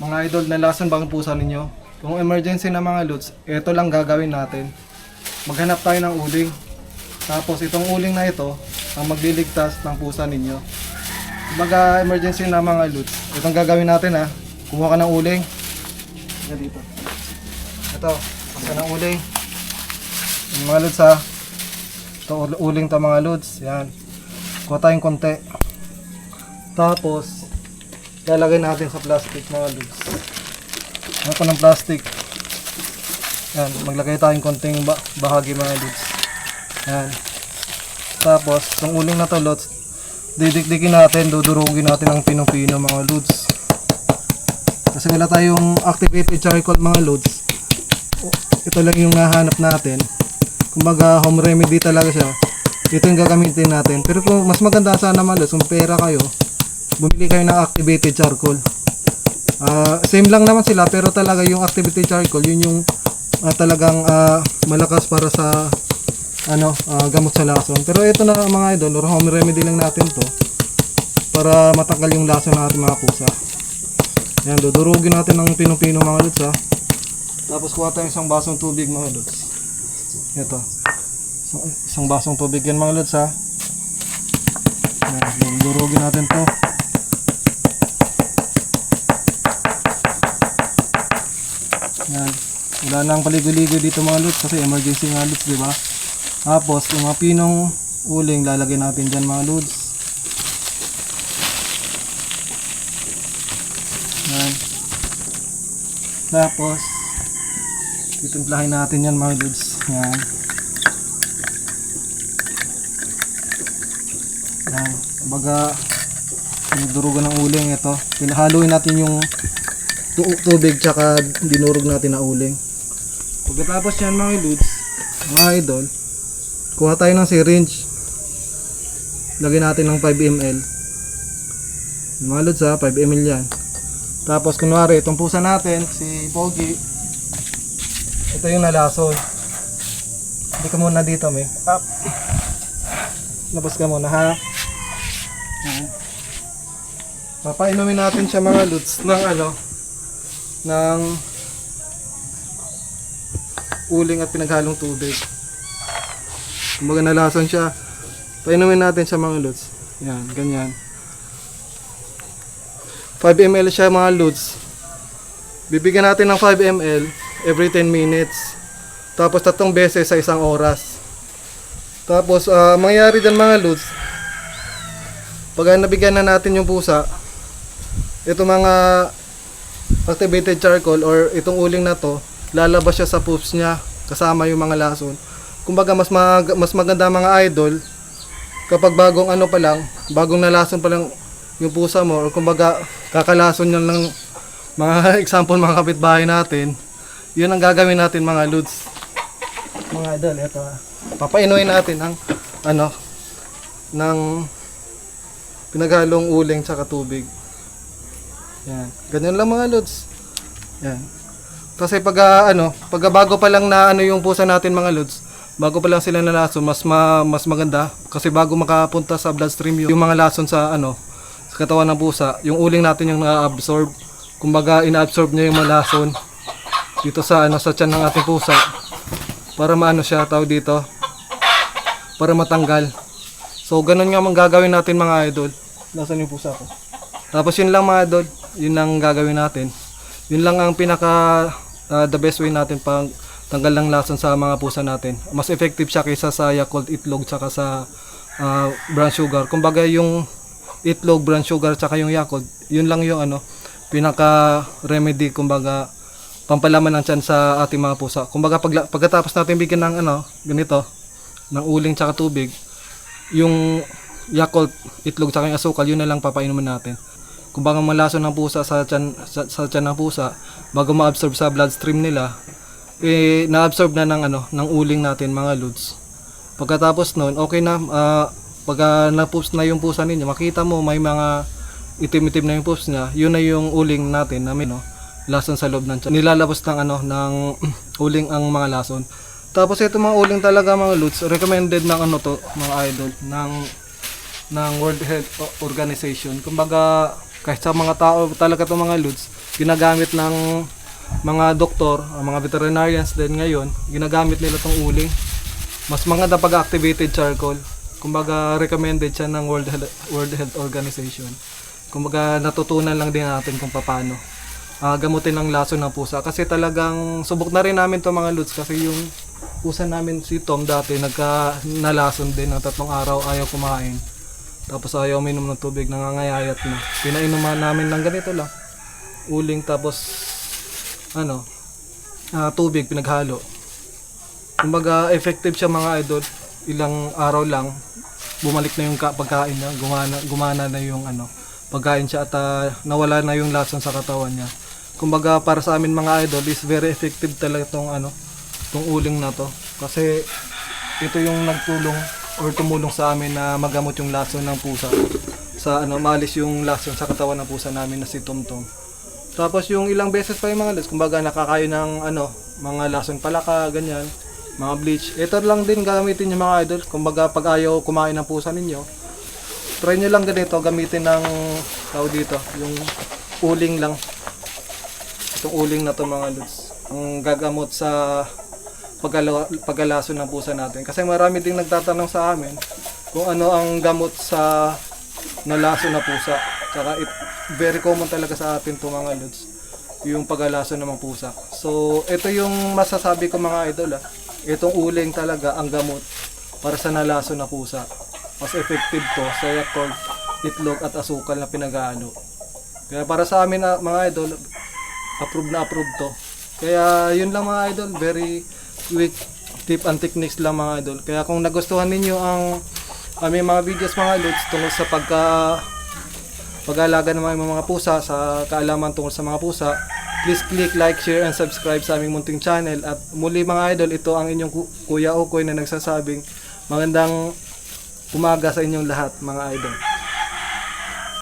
Mga idol, nalasan ba ang pusa ninyo? Kung emergency na mga lods, ito lang gagawin natin. Maghanap tayo ng uling. Tapos itong uling na ito ang magliligtas ng pusa ninyo. Kumbaga emergency na mga lods, itong gagawin natin ha. Kumuha ka ng uling. Yan dito. Ito, basta ng uling. Yung mga lods ha. Ito uling to mga lods. Yan. Kuha tayong konti. Tapos lalagay natin sa plastic mga lods. Ano ko ng plastic. Yan, maglagay tayong konting bahagi mga lods. Yan. Tapos, itong uling na to lods, didikdikin natin, dudurugin natin ang pinong-pino mga lods. Kasi wala tayong activated charcoal mga lods. Ito lang yung nahanap natin. Kumbaga home remedy talaga siya. Ito yung gagamitin natin. Pero kung mas maganda sana mga lods, kung pera kayo, bumili kayo ng activated charcoal. Same lang naman sila, pero talaga yung activated charcoal, yun yung talagang malakas para sa gamot sa lason. Pero ito na mga idol, home remedy lang natin to para matanggal yung lason ng ating mga pusa. Yan, dudurugin natin ng pinong-pino mga lods ha. Tapos kuha tayo isang basong tubig mga lods. Ito, isang basong tubig yan mga lods ha. Yan, dudurugin natin to. Yan. Wala nang paligoy-ligoy dito mga lods kasi emergency nga lods, di ba? Tapos yung mga pinong uling lalagay natin diyan mga lods. Yan. Tapos titimplahin natin yan mga lods. Yan. Yan. Kumbaga dinurugan ng uling ito. Pinahaluin natin yung tubig tsaka dinurog natin na uling. Pagkatapos yan mga lods, mga idol, kuha tayo ng syringe. Lagyan natin ng 5 ml. Mga lods ha, 5 ml yan. Tapos kunwari itong pusa natin, si Pogi, ito yung nalason. Hindi ka muna dito may up. Labas ka muna ha. Papainumin natin siya mga lods ng uling at pinaghalong tubig. Kumbaga nalason siya. Painumin natin siya mga lods. Yan, ganyan. 5 ml siya mga lods. Bibigyan natin ng 5 ml every 10 minutes. Tapos 3 beses sa isang oras. Tapos mangyayari dyan mga lods, pag nabigyan na natin yung pusa, ito mga activated charcoal or itong uling na to, lalabas siya sa poops niya kasama yung mga lason. Kumbaga mas maganda mga idol kapag bagong nalason pa lang yung pusa mo, or kumbaga kakalason niya ng mga example mga kapitbahay natin. Yun ang gagawin natin mga lods. Mga idol, ito papainuin natin ng pinaghalong uling tsaka tubig. Yan, ganyan lang mga lods. Yan. Kasi pag bago pa lang na yung pusa natin mga lods, bago pa lang sila nalason, mas maganda kasi bago makapunta sa bloodstream yung mga lason sa sa katawan ng pusa, yung uling natin yung na-absorb. Kumbaga ina-absorb niya yung mga lason dito sa sa tiyan ng ating pusa para siya dito para matanggal. So ganun nga ang gagawin natin mga idol. Nasaan yung pusa ko? Tapos yun lang mga idol, yun ang gagawin natin. Yun lang ang pinaka the best way natin pang tanggal ng lason sa mga pusa natin. Mas effective siya kaysa sa Yakult itlog tsaka sa brown sugar. Kumbaga yung itlog, brown sugar tsaka yung Yakult, yun lang yung pinaka remedy, kumbaga pampalaman ng tiyan sa ating mga pusa. Kumbaga pagkatapos natin bigyan ng ganito, ng uling tsaka tubig, yung Yakult, itlog tsaka yung asukal, yun na lang papainumin natin. Kumbaga malason ng pusa sa tiyan ng pusa, bago ma-absorb sa bloodstream nila, na-absorb na ng uling natin mga lods. Pagkatapos nun, okay na, pagka na-poops na yung pusa ninyo, makita mo may mga itim-itim na yung poops niya, yun na yung uling natin namin, lason sa loob ng tiyan. Nilalabas ng uling ang mga lason. Tapos ito mga uling talaga mga lods, recommended ng mga idol, ng World Health Organization. Kumbaga kahit sa mga tao talaga itong mga lods, ginagamit ng mga doktor, mga veterinarians din ngayon, ginagamit nila tong uling. Mas maganda pag activated charcoal. Kumbaga recommended siya ng World Health Organization. Kumbaga natutunan lang din natin kung paano gamutin ang lason ng pusa. Kasi talagang subok na rin namin to mga lods, kasi yung pusa namin si Tom dati nalason din ng 3 araw, ayaw kumain. Tapos ayaw minom ng tubig, nangangayayat na. Pinainuman namin ng ganito lang, uling tapos tubig pinaghalo. Kumbaga effective siya mga idol. Ilang araw lang bumalik na yung pagkain niya, gumana na yung pagkain siya at nawala na yung lason sa katawan niya. Kumbaga para sa amin mga idol is very effective talaga tong uling na to, kasi ito yung nagtulong or tumulong sa amin na magamot yung lason ng pusa, sa maalis yung lason sa katawan ng pusa namin na si Tom Tom. Tapos yung ilang beses pa yung mga lods, kumbaga nakakayo ng mga lason palaka, ganyan, mga bleach. Ito lang din gamitin yung mga idol. Kumbaga pag ayaw kumain ng pusa ninyo, try nyo lang ganito, gamitin ng dito, yung uling lang. Itong uling na to mga lods, ang gagamot sa pagalason ng pusa natin. Kasi marami ding nagtatanong sa amin kung ano ang gamot sa nalason na pusa. Tsaka very common talaga sa atin to mga lods, yung pagalason ng mga pusa. So ito yung masasabi ko mga idol, itong uling talaga ang gamot para sa nalason na pusa. Mas effective to sa yakult, itlog at asukal na pinag-aano. Kaya para sa amin mga idol, approve to. Kaya yun lang mga idol, very quick tip and techniques lang mga idol. Kaya kung nagustuhan ninyo ang aming mga videos mga lods tungkol sa pag-aalaga ng mga pusa, sa kaalaman tungkol sa mga pusa, please click like, share and subscribe sa aming munting channel. At muli mga idol, ito ang inyong Kuya Okoy na nagsasabing magandang umaga sa inyong lahat mga idol.